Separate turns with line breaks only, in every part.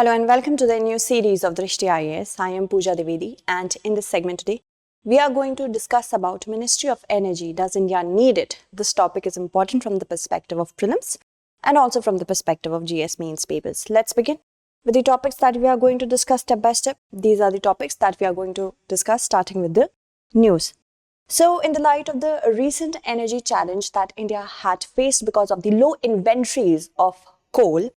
Hello and welcome to the new series of Drishti IAS. I am Pooja Devedi, and in this segment today, we are going to discuss about Ministry of Energy. Does India need it? This topic is important from the perspective of prelims and also from the perspective of GS mains papers. Let's begin with the topics that we are going to discuss step by step. These are the topics that we are going to discuss starting with the news. So, in the light of the recent energy challenge that India had faced because of the low inventories of coal,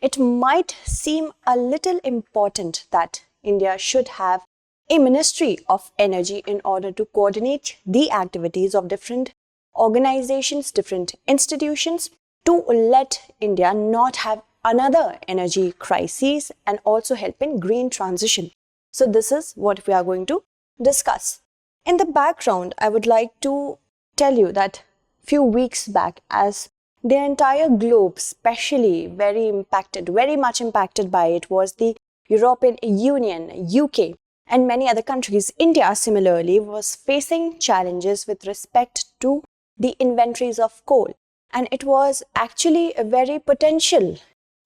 it might seem a little important that India should have a Ministry of Energy in order to coordinate the activities of different organizations, different institutions to let India not have another energy crisis and also help in green transition. So this is what we are going to discuss. In the background, I would like to tell you that few weeks back, as the entire globe, especially very much impacted by it, was the European Union, UK, and many other countries. India, similarly, was facing challenges with respect to the inventories of coal. And it was actually a very potential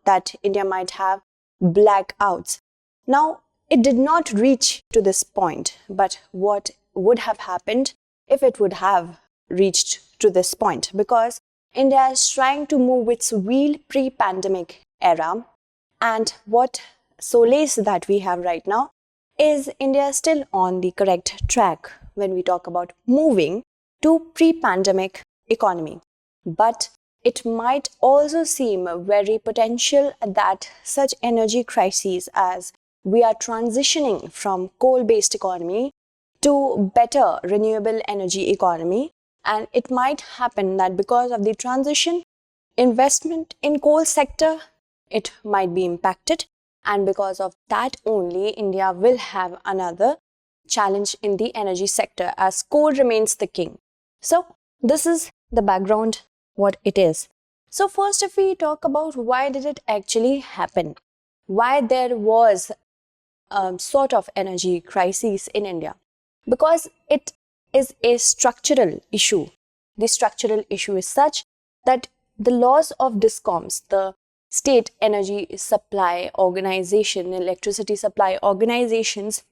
that India might have blackouts. Now, it did not reach to this point, but what would have happened if it would have reached to this point? Because India is trying to move its wheel pre-pandemic era, and what solace that we have right now is India is still on the correct track when we talk about moving to pre-pandemic economy. But it might also seem very potential that such energy crises, as we are transitioning from coal-based economy to better renewable energy economy, and it might happen that because of the transition, investment in coal sector, it might be impacted, and because of that only, India will have another challenge in the energy sector as coal remains the king. So this is the background, what it is. So first, if we talk about why did it actually happen, why there was sort of energy crisis in India, because it is a structural issue. The structural issue is such that the laws of DISCOMs, the state energy supply organization, electricity supply organizations,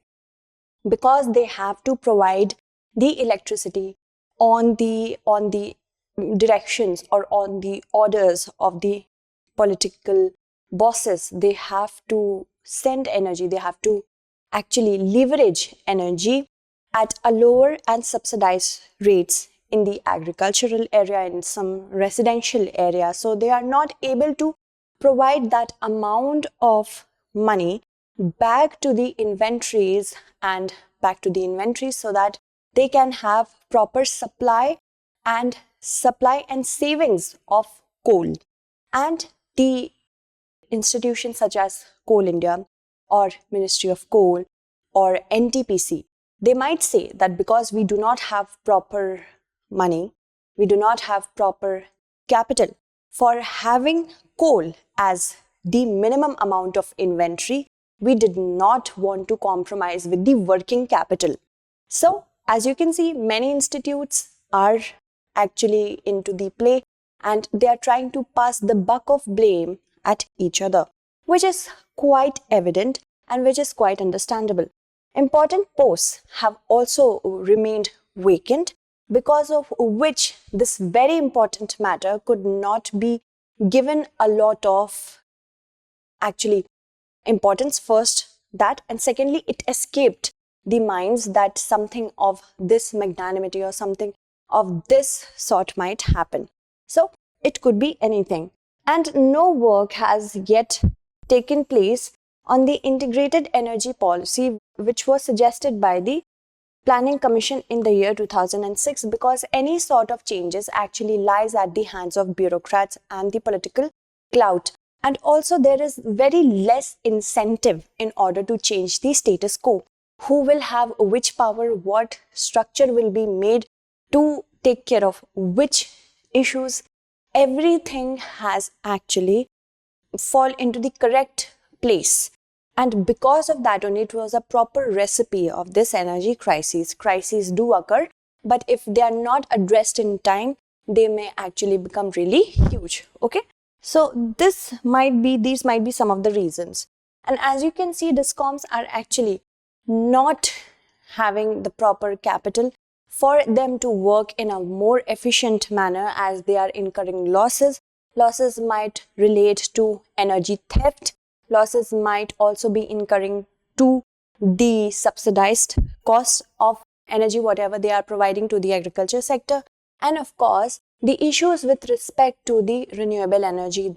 because they have to provide the electricity on the directions or on the orders of the political bosses, they have to send energy, they have to actually leverage energy at a lower and subsidized rates in the agricultural area, in some residential area. So they are not able to provide that amount of money back to the inventories so that they can have proper supply and savings of coal. And the institutions such as Coal India or Ministry of Coal or NTPC, they might say that because we do not have proper money, we do not have proper capital for having coal as the minimum amount of inventory, we did not want to compromise with the working capital. So, as you can see, many institutes are actually into the play and they are trying to pass the buck of blame at each other, which is quite evident and which is quite understandable. Important posts have also remained vacant, because of which this very important matter could not be given a lot of actually importance. First, that, and secondly, it escaped the minds that something of this magnanimity or something of this sort might happen. So it could be anything. And no work has yet taken place on the integrated energy policy, which was suggested by the Planning Commission in the year 2006, because any sort of changes actually lies at the hands of bureaucrats and the political clout. And also there is very less incentive in order to change the status quo. Who will have which power, what structure will be made to take care of which issues, everything has actually fall into the correct place. And because of that only, it was a proper recipe of this energy crisis. Crises do occur, but if they are not addressed in time, they may actually become really huge. Okay, so these might be some of the reasons. And as you can see, discoms are actually not having the proper capital for them to work in a more efficient manner, as they are incurring losses. Losses might relate to energy theft. Losses might also be incurring to the subsidized cost of energy, whatever they are providing to the agriculture sector. And of course, the issues with respect to the renewable energy,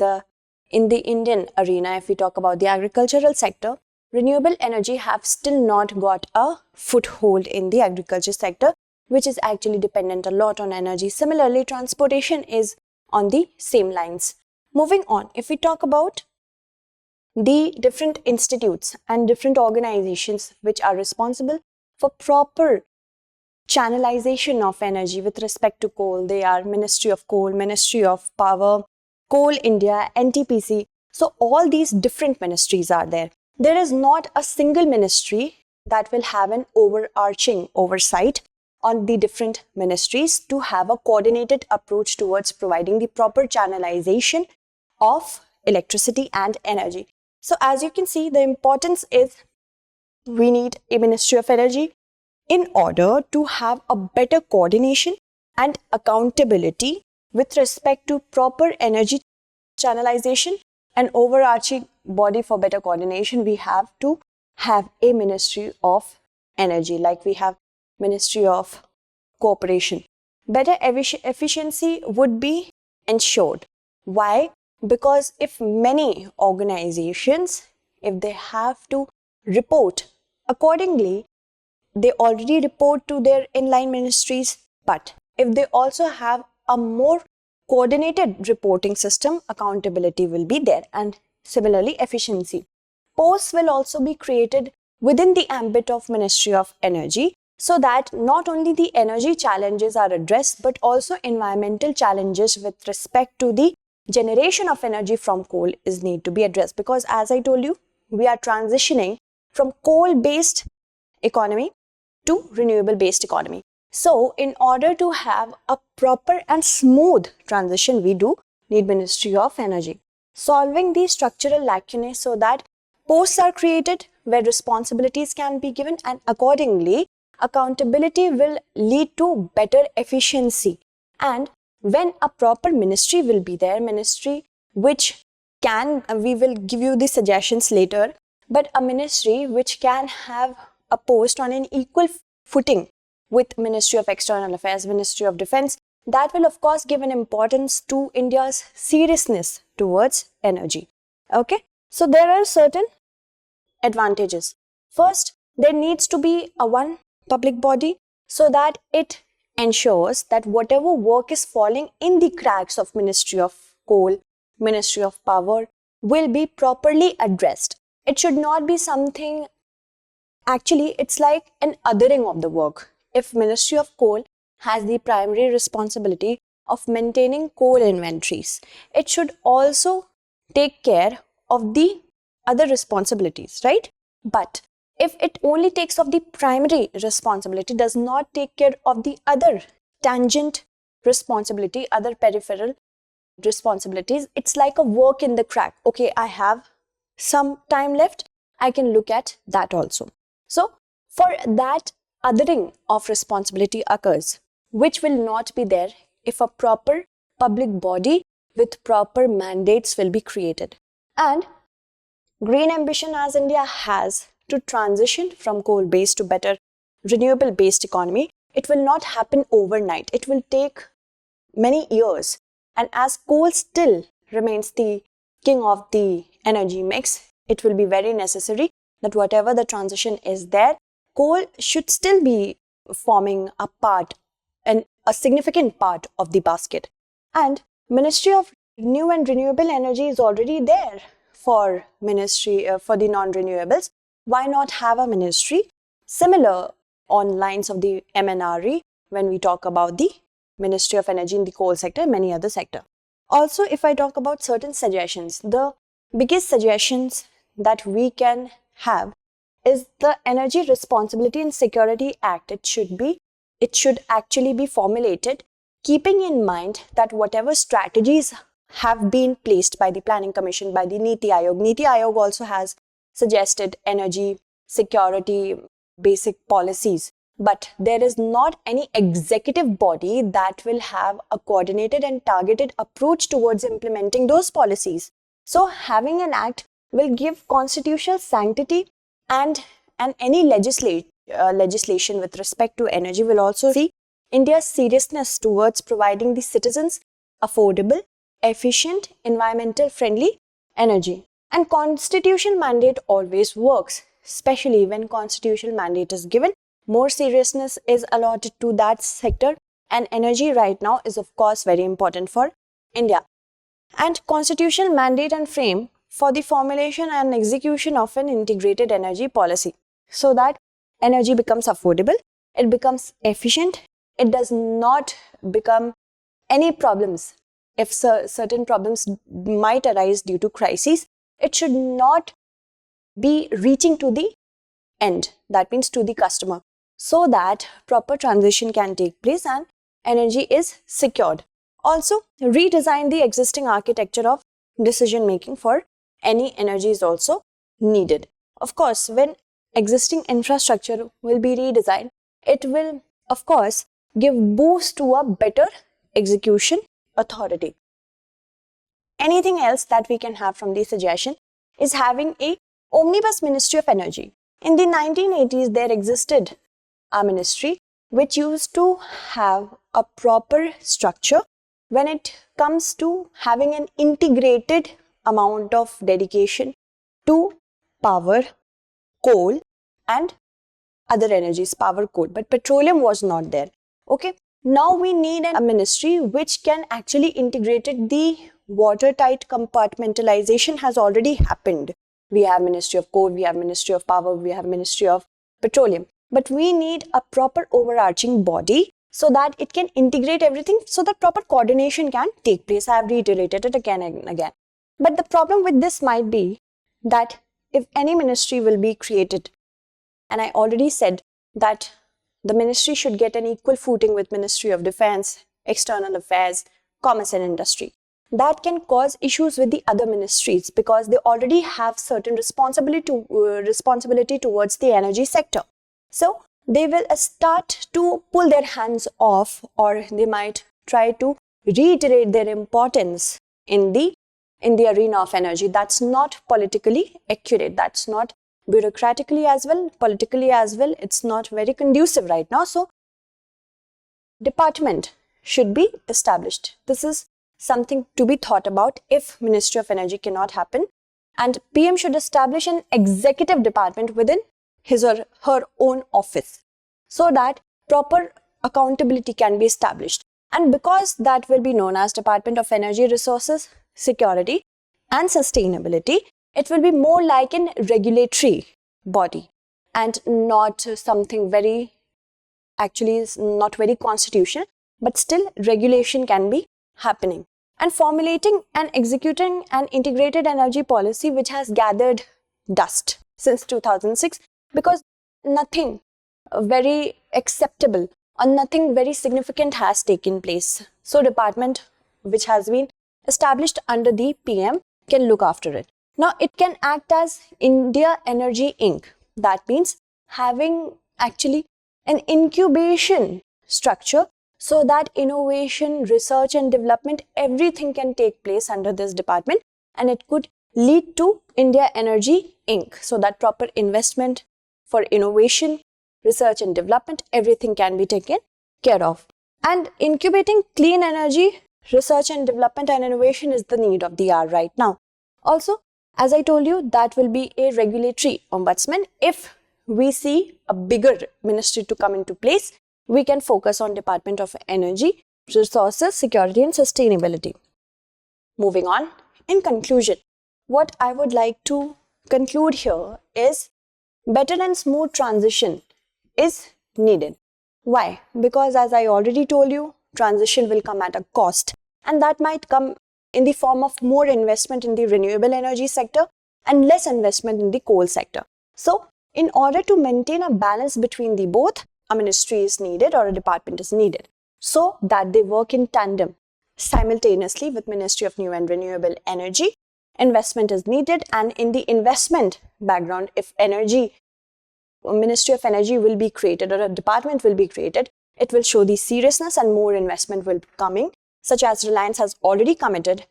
in the Indian arena, if we talk about the agricultural sector, renewable energy have still not got a foothold in the agriculture sector, which is actually dependent a lot on energy. Similarly, transportation is on the same lines. Moving on, if we talk about the different institutes and different organizations which are responsible for proper channelization of energy with respect to coal, they are Ministry of Coal, Ministry of Power, Coal India, NTPC. So all these different ministries are there. There is not a single ministry that will have an overarching oversight on the different ministries to have a coordinated approach towards providing the proper channelization of electricity and energy. So as you can see, the importance is we need a Ministry of Energy in order to have a better coordination and accountability with respect to proper energy channelization and overarching body for better coordination. We have to have a Ministry of Energy, like we have Ministry of Cooperation. Better efficiency would be ensured. Why? Because if many organizations, if they have to report accordingly, they already report to their inline ministries, but if they also have a more coordinated reporting system, accountability will be there, and similarly efficiency. Posts will also be created within the ambit of Ministry of Energy, so that not only the energy challenges are addressed, but also environmental challenges with respect to the generation of energy from coal is need to be addressed, because as I told you, we are transitioning from coal-based economy to renewable-based economy. So, in order to have a proper and smooth transition, we do need Ministry of Energy. Solving the structural lacunae so that posts are created where responsibilities can be given, and accordingly, accountability will lead to better efficiency. And when a proper ministry will be there, ministry which can, we will give you the suggestions later, but a ministry which can have a post on an equal footing with Ministry of External Affairs, Ministry of Defense, that will of course give an importance to India's seriousness towards energy. Okay, so there are certain advantages. First, there needs to be a one public body so that it ensures that whatever work is falling in the cracks of Ministry of Coal, Ministry of Power will be properly addressed. It should not be something, actually it's like an othering of the work. If Ministry of Coal has the primary responsibility of maintaining coal inventories, it should also take care of the other responsibilities, right? But if it only takes of the primary responsibility, does not take care of the other tangent responsibility, other peripheral responsibilities, it's like a work in the crack. Okay, I have some time left, I can look at that also. So for that, othering of responsibility occurs, which will not be there if a proper public body with proper mandates will be created. And green ambition as India has to transition from coal-based to better renewable-based economy, it will not happen overnight. It will take many years. And as coal still remains the king of the energy mix, it will be very necessary that whatever the transition is there, coal should still be forming a part and a significant part of the basket. And Ministry of New and Renewable Energy is already there for ministry for the non-renewables. Why not have a ministry similar on lines of the MNRE when we talk about the Ministry of Energy in the coal sector and many other sector? Also, if I talk about certain suggestions, the biggest suggestions that we can have is the Energy Responsibility and Security Act. It should actually be formulated keeping in mind that whatever strategies have been placed by the Planning Commission, by the Niti Aayog. Niti Aayog also has suggested energy security basic policies, but there is not any executive body that will have a coordinated and targeted approach towards implementing those policies. So having an act will give constitutional sanctity, and any legislation with respect to energy will also see India's seriousness towards providing the citizens affordable, efficient, environmental friendly energy. And constitutional mandate always works, especially when constitutional mandate is given. More seriousness is allotted to that sector, and energy right now is of course very important for India. And constitutional mandate and frame for the formulation and execution of an integrated energy policy, so that energy becomes affordable, it becomes efficient, it does not become any problems. If certain problems might arise due to crises, it should not be reaching to the end, that means to the customer, so that proper transition can take place and energy is secured. Also, redesign the existing architecture of decision making for any energy is also needed. Of course, when existing infrastructure will be redesigned, it will of course give boost to a better execution authority. Anything else that we can have from the suggestion is having a omnibus Ministry of Energy. In the 1980s, there existed a ministry which used to have a proper structure when it comes to having an integrated amount of dedication to power, coal and other energies, power, coal, but petroleum was not there. Okay, now we need a ministry which can actually integrate it. The watertight compartmentalization has already happened. We have Ministry of Coal, we have Ministry of Power, we have Ministry of Petroleum, but we need a proper overarching body so that it can integrate everything, so that proper coordination can take place. I have reiterated it again and again. But the problem with this might be that if any ministry will be created, and I already said that the ministry should get an equal footing with Ministry of Defense, External Affairs, Commerce and Industry. That can cause issues with the other ministries because they already have certain responsibility towards the energy sector. So they will start to pull their hands off, or they might try to reiterate their importance in the arena of energy. That's not politically accurate. That's not bureaucratically as well, politically as well. It's not very conducive right now. So department should be established. This is something to be thought about if Ministry of Energy cannot happen, and PM should establish an executive department within his or her own office so that proper accountability can be established. And because that will be known as Department of Energy Resources, Security and Sustainability, it will be more like an regulatory body and not something very, actually is not very constitutional, but still regulation can be happening. And formulating and executing an integrated energy policy which has gathered dust since 2006, because nothing very acceptable or nothing very significant has taken place. So department which has been established under the PM can look after it. Now it can act as India Energy Inc. That means having actually an incubation structure so that innovation, research and development, everything can take place under this department, and it could lead to India Energy Inc. So that proper investment for innovation, research and development, everything can be taken care of. And incubating clean energy, research and development and innovation is the need of the hour right now. Also, as I told you, that will be a regulatory ombudsman. If we see a bigger ministry to come into place, we can focus on Department of Energy, Resources, Security and Sustainability. Moving on, in conclusion, what I would like to conclude here is better and smooth transition is needed. Why? Because as I already told you, transition will come at a cost, and that might come in the form of more investment in the renewable energy sector and less investment in the coal sector. So, in order to maintain a balance between the both, a ministry is needed or a department is needed so that they work in tandem simultaneously with Ministry of New and Renewable Energy investment is needed, and in the investment background, if Ministry of Energy will be created or a department will be created, it will show the seriousness and more investment will be coming, such as Reliance has already committed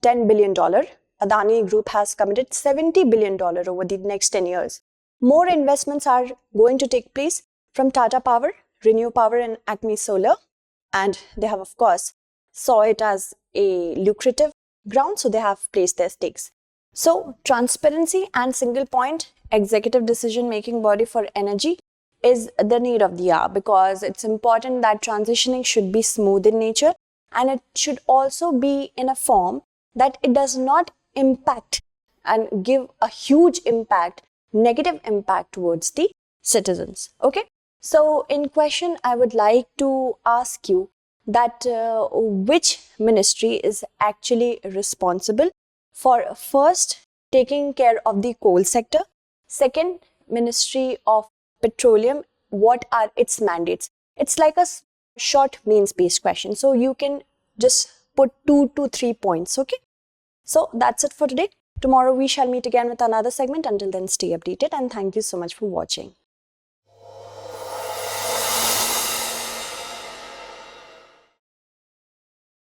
$10 billion. Adani Group has committed $70 billion over the next 10 years. More investments are going to take place from Tata Power, Renew Power and Acme Solar, and they have of course saw it as a lucrative ground, so they have placed their stakes. So transparency and single point executive decision making body for energy is the need of the hour, because it's important that transitioning should be smooth in nature, and it should also be in a form that it does not impact and give a huge impact, negative impact towards the citizens. Okay, so in question I would like to ask you that which ministry is actually responsible for first taking care of the coal sector, second Ministry of Petroleum, what are its mandates? It's like a short means based question, so you can just put 2 to 3 points. Okay, so that's it for today. Tomorrow we shall meet again with another segment. Until then, stay updated and thank you so much for watching.